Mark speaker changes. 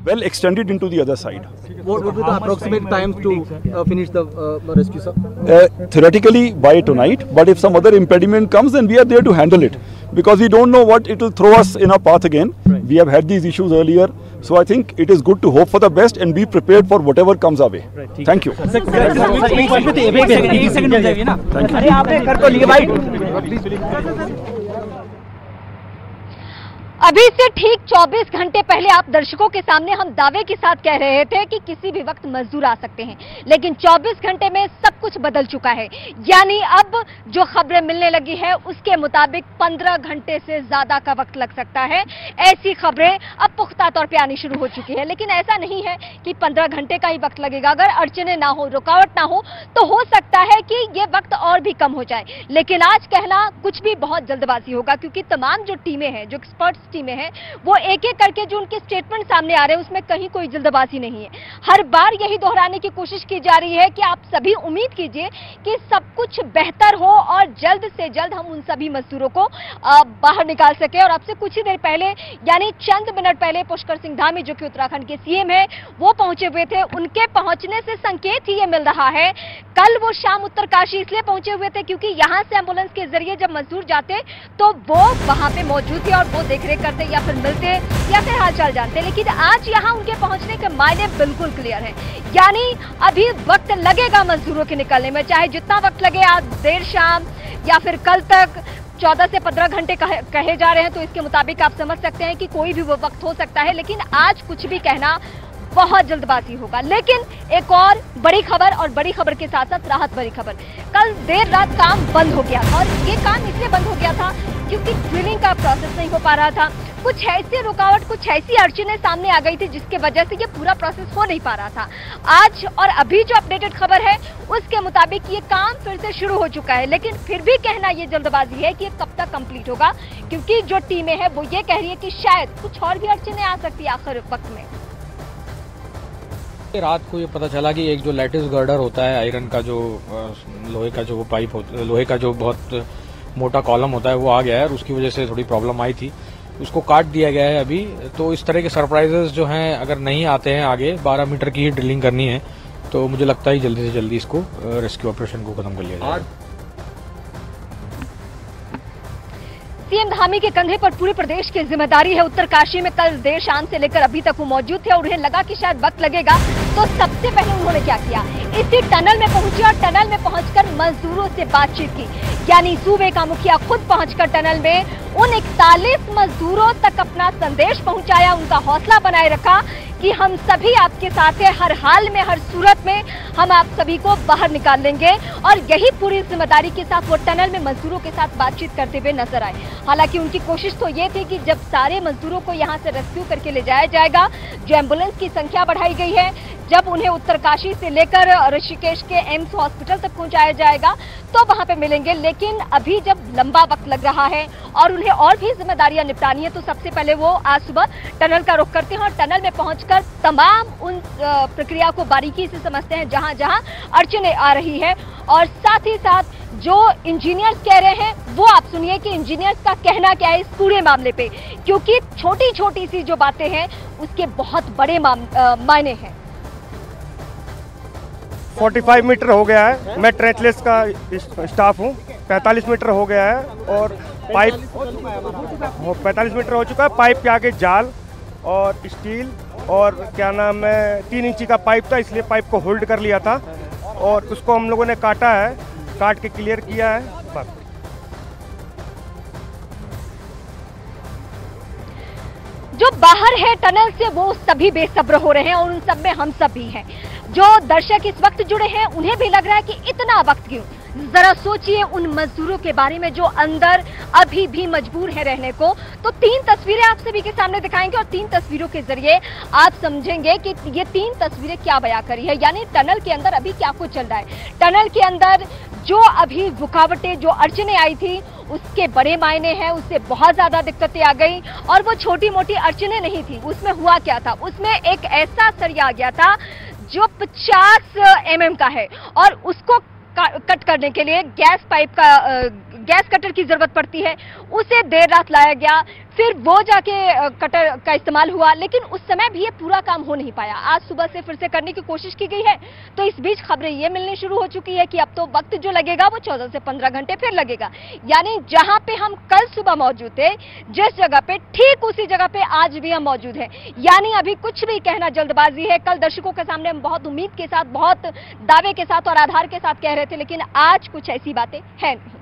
Speaker 1: well extended into the other side.
Speaker 2: What would be the approximate time to finish the rescue, sir?
Speaker 1: Theoretically by tonight, but if some other impediment comes, then we are there to handle it, because we don't know what it will throw us in our path again. Right. We have had these issues earlier, so I think it is good to hope for the best and be prepared for whatever comes our way. Right. Thank you.
Speaker 3: अभी से ठीक 24 घंटे पहले आप दर्शकों के सामने हम दावे के साथ कह रहे थे कि किसी भी वक्त मजदूर आ सकते हैं, लेकिन 24 घंटे में सब कुछ बदल चुका है। यानी अब जो खबरें मिलने लगी है उसके मुताबिक 15 घंटे से ज्यादा का वक्त लग सकता है। ऐसी खबरें अब पुख्ता तौर पे आनी शुरू हो चुकी है, लेकिन ऐसा नहीं है कि 15 घंटे का ही वक्त लगेगा। अगर अड़चने ना हो, रुकावट ना हो, तो हो सकता है कि ये वक्त और भी कम हो जाए। लेकिन आज कहना कुछ भी बहुत जल्दबाजी होगा, क्योंकि तमाम जो टीमें हैं, जो एक्सपर्ट्स टीमें हैं, वो एक एक करके जो उनके स्टेटमेंट सामने आ रहे हैं उसमें कहीं कोई जल्दबाजी नहीं है। हर बार यही दोहराने की कोशिश की जा रही है कि आप सभी उम्मीद कीजिए कि सब कुछ बेहतर हो और जल्द से जल्द हम उन सभी मजदूरों को बाहर निकाल सके। और आपसे कुछ ही देर पहले, यानी चंद मिनट पहले, पुष्कर सिंह धामी जो कि उत्तराखंड के सीएम है, वो पहुंचे हुए थे। उनके पहुंचने से संकेत ही ये मिल रहा है, कल वो शाम उत्तरकाशी इसलिए पहुंचे हुए थे क्योंकि यहां से एम्बुलेंस के जरिए जब मजदूर जाते तो वो वहां पे मौजूद थे और वो देखरेख करते या फिर मिलते या फिर हालचाल जानते। लेकिन आज यहां उनके पहुंचने के मायने बिल्कुल क्लियर हैं, यानी अभी वक्त लगेगा मजदूरों के निकलने में, चाहे जितना वक्त लगे, आज देर शाम या फिर कल तक 14 से 15 घंटे कहे जा रहे हैं, तो इसके मुताबिक आप समझ सकते हैं कि कोई भी वो वक्त हो सकता है। लेकिन आज कुछ भी कहना बहुत जल्दबाजी होगा। लेकिन एक और बड़ी खबर, और बड़ी खबर के साथ साथ राहत भरी खबर, कल देर रात काम बंद हो गया था, और ये काम इसलिए बंद हो गया था क्योंकि ड्रिलिंग का प्रोसेस नहीं हो पा रहा था। कुछ ऐसी रुकावट, कुछ ऐसी अड़चनें सामने आ गई थी जिसके वजह से ये पूरा प्रोसेस हो नहीं पा रहा था। आज और अभी जो अपडेटेड खबर है उसके मुताबिक ये काम फिर से शुरू हो चुका है। लेकिन फिर भी कहना ये जल्दबाजी है कि ये कब तक कंप्लीट होगा, क्योंकि जो टीमें हैं वो ये कह रही है कि शायद कुछ और भी अड़चनें आ सकती है आखिर वक्त में।
Speaker 4: रात को ये पता चला कि एक जो लैटिस गर्डर होता है, आयरन का जो लोहे का जो पाइप होता है, लोहे का जो बहुत मोटा कॉलम होता है, वो आ गया है और उसकी वजह से थोड़ी प्रॉब्लम आई थी, उसको काट दिया गया है अभी। तो इस तरह के सरप्राइजेस जो हैं अगर नहीं आते हैं आगे, 12 मीटर की ही ड्रिलिंग करनी है, तो मुझे लगता है जल्दी से जल्दी इसको रेस्क्यू ऑपरेशन को खत्म कर लिया जाए।
Speaker 3: सीएम धामी के कंधे पर पूरे प्रदेश की जिम्मेदारी है। उत्तरकाशी में कल देर शाम से लेकर अभी तक वो मौजूद थे और उन्हें लगा कि शायद वक्त लगेगा, तो सबसे पहले उन्होंने क्या किया, इसी टनल में पहुंचे और टनल में पहुंचकर मजदूरों से बातचीत की। यानी सूबे का मुखिया खुद पहुंचकर टनल में उन 41 मजदूरों तक अपना संदेश पहुंचाया, उनका हौसला बनाए रखा कि हम सभी आपके साथ हैं, हर हाल में, हर सूरत में हम आप सभी को बाहर निकाल लेंगे। और यही पूरी जिम्मेदारी के साथ वो टनल में मजदूरों के साथ बातचीत करते हुए नजर आए। हालांकि उनकी कोशिश तो ये थी कि जब सारे मजदूरों को यहां से रेस्क्यू करके ले जाया जाएगा, जो एम्बुलेंस की संख्या बढ़ाई गई है, जब उन्हें उत्तरकाशी से लेकर ऋषिकेश के एम्स हॉस्पिटल तक पहुंचाया जाएगा तो वहां पे मिलेंगे। लेकिन अभी जब लंबा वक्त लग रहा है और उन्हें और भी जिम्मेदारियां निपटानी है, तो सबसे पहले वो आज सुबह टनल का रुख करते हैं और टनल में पहुंचकर तमाम उन प्रक्रिया को बारीकी से समझते हैं जहां जहां अड़चनें आ रही है। और साथ ही साथ जो इंजीनियर्स कह रहे हैं वो आप सुनिए कि इंजीनियर्स का कहना क्या है इस पूरे मामले पे, क्योंकि छोटी छोटी सी जो बातें हैं उसके बहुत बड़े मायने हैं।
Speaker 5: 45 मीटर हो गया है, मैं ट्रेंचलेस का स्टाफ हूँ। 45 मीटर हो गया है और पाइप 45 मीटर हो चुका है। पाइप के आगे जाल और स्टील और क्या नाम है 3 इंची का पाइप था, इसलिए पाइप को होल्ड कर लिया था और उसको हम लोगों ने काटा है, काट के क्लियर किया है। बस
Speaker 3: जो बाहर है टनल से वो सभी बेसब्र हो रहे हैं और उन सब में हम सब भी हैं। जो दर्शक इस वक्त जुड़े हैं उन्हें भी लग रहा है कि इतना वक्त क्यों। जरा सोचिए उन मजदूरों के बारे में जो अंदर अभी भी मजबूर है रहने को। तो 3 तस्वीरें आप सभी के सामने दिखाएंगे और 3 तस्वीरों के जरिए आप समझेंगे कि ये 3 तस्वीरें क्या बयां करी है, यानी टनल के अंदर अभी क्या कुछ चल रहा है। टनल के अंदर जो अभी रुकावटें, जो अड़चनें आई थी उसके बड़े मायने हैं, उससे बहुत ज्यादा दिक्कतें आ गई। और वो छोटी मोटी अड़चनें नहीं थी, उसमें हुआ क्या था, उसमें एक ऐसा सरिया आ गया था जो 50 mm का है और उसको कट करने के लिए गैस कटर की जरूरत पड़ती है, उसे देर रात लाया गया, फिर वो जाके कटर का इस्तेमाल हुआ, लेकिन उस समय भी ये पूरा काम हो नहीं पाया। आज सुबह से फिर से करने की कोशिश की गई है, तो इस बीच खबरें ये मिलनी शुरू हो चुकी है कि अब तो वक्त जो लगेगा वो 14 से 15 घंटे फिर लगेगा। यानी जहां पे हम कल सुबह मौजूद थे, जिस जगह पे, ठीक उसी जगह पे आज भी हम मौजूद हैं। यानी अभी कुछ भी कहना जल्दबाजी है। कल दर्शकों के सामने हम बहुत उम्मीद के साथ, बहुत दावे के साथ और आधार के साथ कह रहे थे, लेकिन आज कुछ ऐसी बातें हैं नहीं।